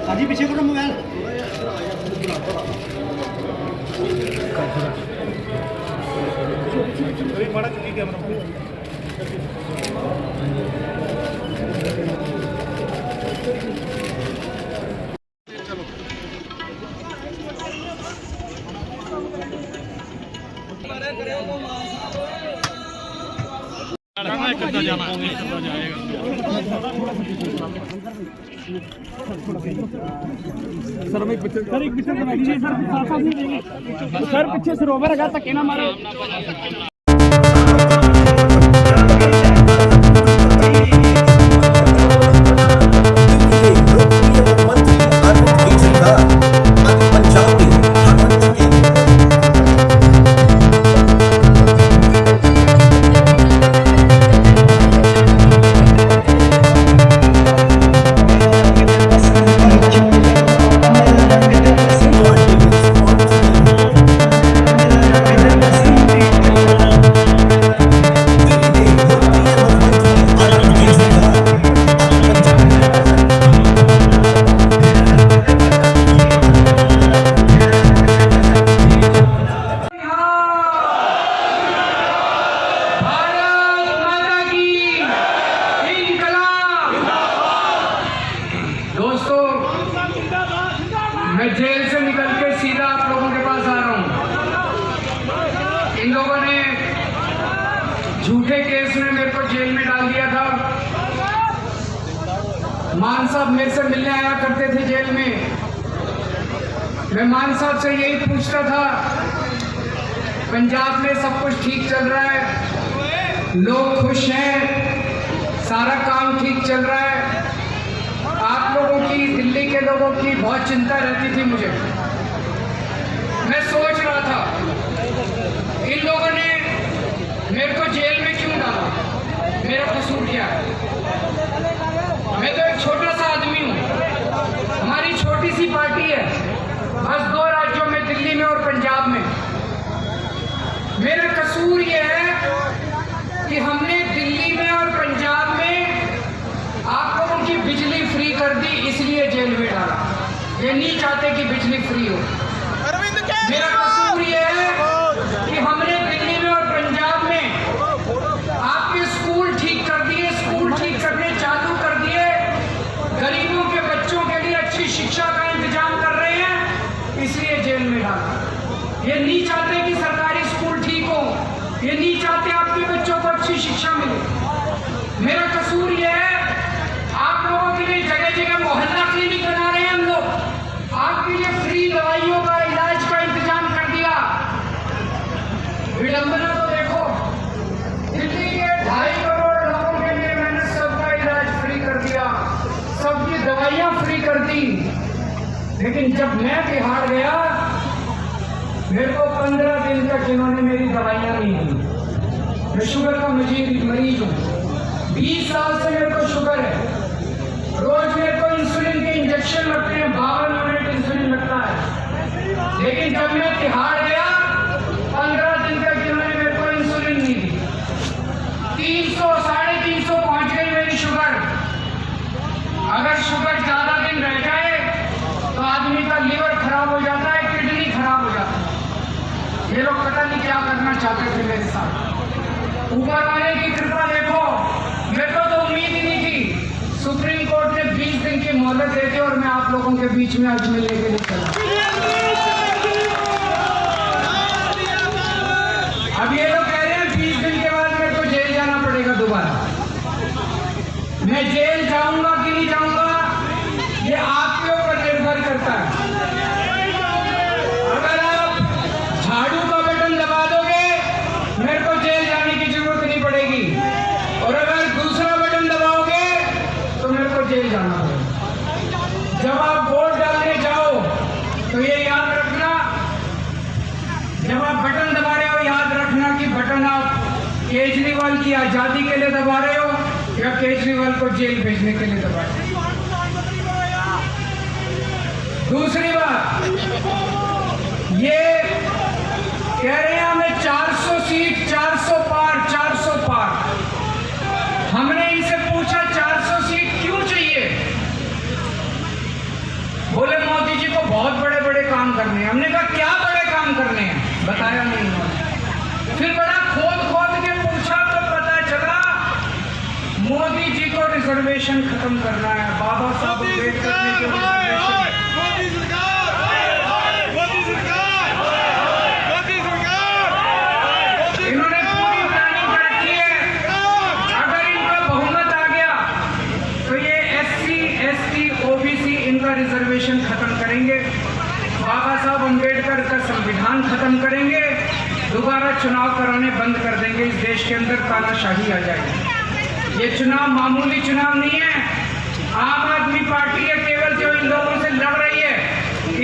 हाजी पीछे करो mobile. Sir एक पीछे सर पीछे सरोवर है धक्के ना मारो। मैं जेल से निकल के सीधा आप लोगों के पास आ रहा हूँ। इन लोगों ने झूठे केस में मेरे को जेल में डाल दिया था। मान साहब मेरे से मिलने आया करते थे जेल में। मैं मान साहब से यही पूछता था, पंजाब में सब कुछ ठीक चल रहा है, लोग खुश हैं, सारा काम ठीक चल रहा है। आप लोगों की, दिल्ली के लोगों की बहुत चिंता रहती थी मुझे। मैं सोच रहा था इन लोगों ने मेरे को जेल में क्यों डाला, मेरा कसूर क्या है। मैं तो एक छोटा सा आदमी हूँ, हमारी छोटी सी पार्टी है, बस 2 राज्यों में, दिल्ली में और पंजाब में। मेरा कसूर ये है कि हमने दिल्ली में और पंजाब में आप लोगों की बिजली फ्री कर दी, इसलिए जेल में डाला। ये नहीं चाहते कि बिजली फ्री हो। मेरा कसूर ये है कि हमने दिल्ली में और पंजाब में आपके स्कूल ठीक कर दिए, स्कूल ठीक करने चालू कर दिए, गरीबों के बच्चों के लिए अच्छी शिक्षा का इंतजाम कर रहे हैं, इसलिए जेल में डाला। ये नहीं चाहते कि सरकारी स्कूल ठीक हो, ये नहीं चाहते आपके बच्चों को अच्छी शिक्षा मिले। मेरा कसूर ये है आप लोगों के लिए जगह जगह मोहल्ला क्लिनिक बना रहे हैं हम लोग, आपके लिए फ्री दवाइयों का, इलाज का इंतजाम कर दिया। विडंबना तो देखो, दिल्ली के 2.5 करोड़ लोगों के लिए मैंने सबका इलाज फ्री कर दिया, सबकी दवाइयां फ्री कर दी। लेकिन जब मैं बिहार गया, मेरे को 15 दिन तक इन्होंने मेरी दवाइयां नहीं दी। मैं शुगर का मरीज हूँ, 20 साल से मेरे को शुगर है। रोज मेरे को इंसुलिन के इंजेक्शन लगते हैं, 52 यूनिट इंसुलिन लगता है। लेकिन जब मैं तिहाड़ गया, 15 दिन तक इन्होंने मेरे को इंसुलिन नहीं दी। 300, 350 पहुंच गई मेरी शुगर। अगर शुगर ज्यादा दिन रह जाए तो आदमी का लीवर खराब हो जाता है, किडनी खराब हो जाता है। ये लोग पता नहीं क्या करना चाहते थे मेरे साथ। ऊपर वाले की कृपा देखो, मेरे को तो उम्मीद ही नहीं थी। सुप्रीम कोर्ट ने 20 दिन की मोहलत दे दी और मैं आप लोगों के बीच में आज मिलने के लिए चला। अब ये लोग कह रहे हैं 20 दिन के बाद मेरे को जेल जाना पड़ेगा दोबारा। मैं जेल जाऊंगा कि नहीं जाऊंगा, ये आपके ऊपर निर्भर करता है। अगर आप झाड़ू का बटन दबा दोगे, मेरे को जेल जाने की जरूरत नहीं पड़ेगी, और अगर दूसरा बटन दबाओगे तो मेरे को जेल जाना पड़ेगा। जब आप वोट केजरीवाल की आजादी के लिए दबा रहे हो या केजरीवाल को जेल भेजने के लिए दबा रहे हो? दूसरी बात, ये कह रहे हैं हमें 400 सीट, 400 पार, 400 पार। हमने इनसे पूछा 400 सीट क्यों चाहिए? बोले मोदी जी को बहुत बड़े बड़े काम करने हैं। हमने कहा क्या बड़े काम करने हैं? बताया नहीं उन्होंने। फिर बड़ा खोद खोद के पूछा तो पता चला मोदी जी को रिजर्वेशन खत्म करना है। बाबा साहब अम्बेडकर ने जो रिजर्वेशन, इन्होंने पूरी प्लानिंग कर रखी है। अगर इनका बहुमत आ गया तो ये SC, ST, OBC इनका रिजर्वेशन खत्म करेंगे, बाबा साहब अम्बेडकर का संविधान खत्म करेंगे, दोबारा चुनाव कराने बंद कर देंगे। इस देश के अंदर तानाशाही आ जाएगी। ये चुनाव मामूली चुनाव नहीं है। आम आदमी पार्टी है केवल जो इन लोगों से लड़ रही है।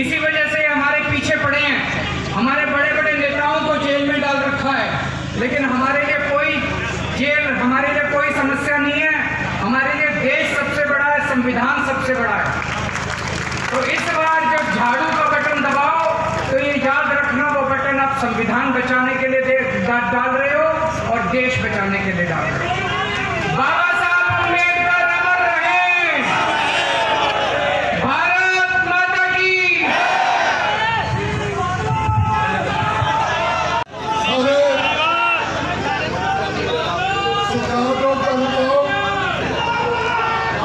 इसी वजह से हमारे पीछे पड़े हैं। हमारे बड़े बड़े नेताओं को जेल में डाल रखा है, लेकिन हमारे लिए कोई जेल, हमारे लिए कोई समस्या नहीं है। हमारे लिए देश सबसे बड़ा है, संविधान सबसे बड़ा है। तो इस बार जब झाड़ू का बटन दबाओ तो ये याद रखना, वो बटन आप संविधान बचाने के लिए डाल रहे हो और देश बचाने के लिए डाल रहे हो। बाबा साहब अम्बेडकर अमर रहे। भारत माता की।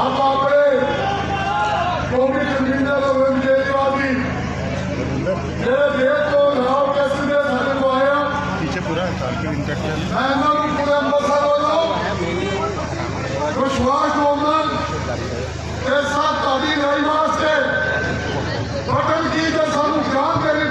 आप अपने कोविड मेरे देश को राव के सीधे सारे को आया पीछे पूरा इंटरनेशनल मैं पूरे अंबरसर वालों विश्वास मोहम्मद के साथ ताली नहीं वास्ते बटन की जो सानू जान देनी